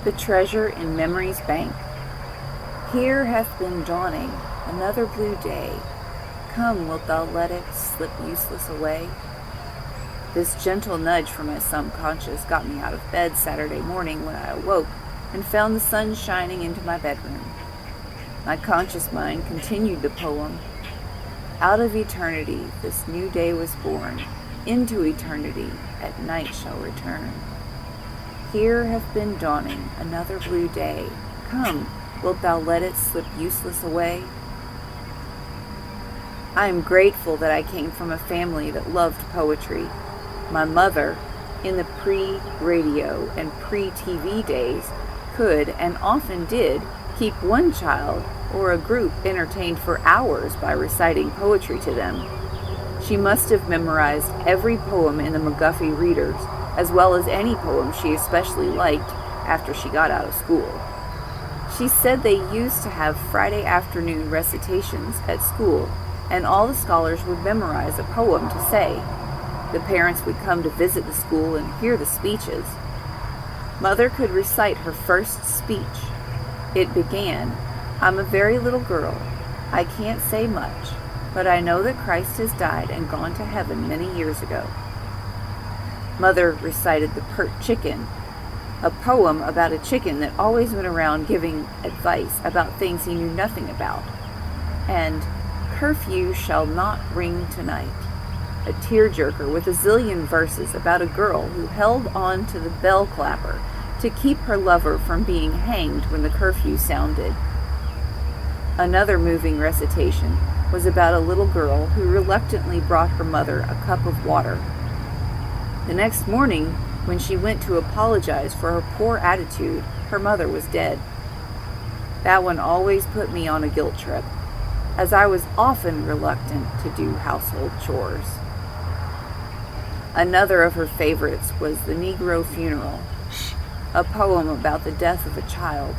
The treasure in memory's bank. Here hath been dawning another blue day. Come, wilt thou let it slip useless away? This gentle nudge from my subconscious got me out of bed Saturday morning when I awoke and found the sun shining into my bedroom. My conscious mind continued the poem. Out of eternity this new day was born, into eternity at night shall return. Here hath been dawning another blue day. Come, wilt thou let it slip useless away? I am grateful that I came from a family that loved poetry. My mother, in the pre-radio and pre-TV days, could and often did keep one child or a group entertained for hours by reciting poetry to them. She must have memorized every poem in the McGuffey Readers, as well as any poem she especially liked after she got out of school. She said they used to have Friday afternoon recitations at school, and all the scholars would memorize a poem to say. The parents would come to visit the school and hear the speeches. Mother could recite her first speech. It began, "I'm a very little girl. I can't say much, but I know that Christ has died and gone to heaven many years ago." Mother recited The Pert Chicken, a poem about a chicken that always went around giving advice about things he knew nothing about, and Curfew Shall Not Ring Tonight, a tearjerker with a zillion verses about a girl who held on to the bell clapper to keep her lover from being hanged when the curfew sounded. Another moving recitation was about a little girl who reluctantly brought her mother a cup of water. The next morning, when she went to apologize for her poor attitude, her mother was dead. That one always put me on a guilt trip, as I was often reluctant to do household chores. Another of her favorites was The Negro Funeral, a poem about the death of a child.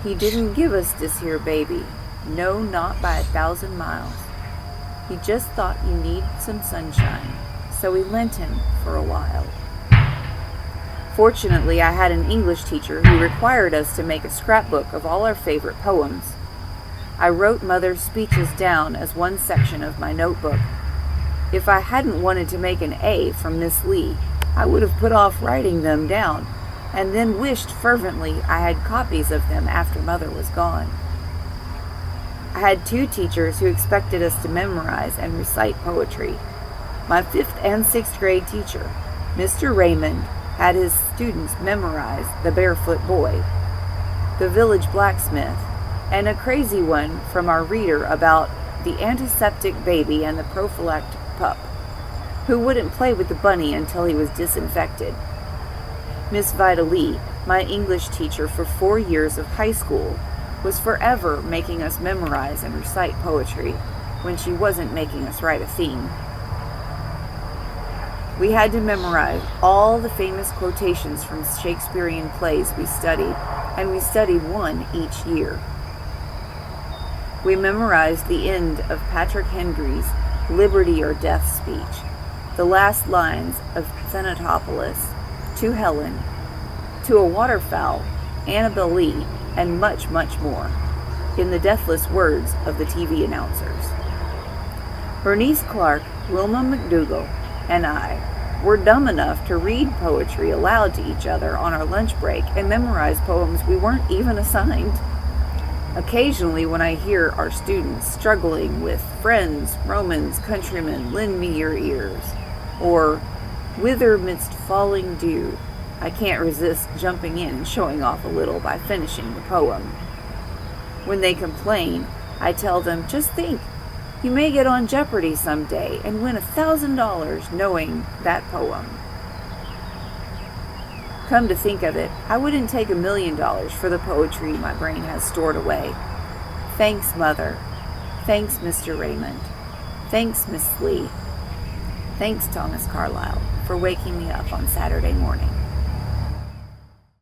He didn't give us this here baby, no, not by 1,000 miles. He just thought you need some sunshine, so we lent him for a while. Fortunately, I had an English teacher who required us to make a scrapbook of all our favorite poems. I wrote Mother's speeches down as one section of my notebook. If I hadn't wanted to make an A from Miss Lee, I would have put off writing them down, and then wished fervently I had copies of them after Mother was gone. I had two teachers who expected us to memorize and recite poetry. My 5th and 6th grade teacher, Mr. Raymond, had his students memorize The Barefoot Boy, The Village Blacksmith, and a crazy one from our reader about the antiseptic baby and the prophylactic pup, who wouldn't play with the bunny until he was disinfected. Miss Vida Lee, my English teacher for 4 years of high school, was forever making us memorize and recite poetry when she wasn't making us write a theme. We had to memorize all the famous quotations from Shakespearean plays we studied, and we studied one each year. We memorized the end of Patrick Henry's Liberty or Death speech, the last lines of Thanatopsis, To Helen, To a Waterfowl, Annabel Lee, and much, much more, in the deathless words of the TV announcers. Bernice Clark, Wilma McDougall, and I were dumb enough to read poetry aloud to each other on our lunch break and memorize poems we weren't even assigned. Occasionally, when I hear our students struggling with Friends, Romans, Countrymen, Lend Me Your Ears, or Whither Midst Falling Dew, I can't resist jumping in and showing off a little by finishing the poem. When they complain, I tell them, just think, you may get on Jeopardy someday and win $1,000 knowing that poem. Come to think of it, I wouldn't take $1 million for the poetry my brain has stored away. Thanks, Mother. Thanks, Mr. Raymond. Thanks, Miss Lee. Thanks, Thomas Carlyle, for waking me up on Saturday morning.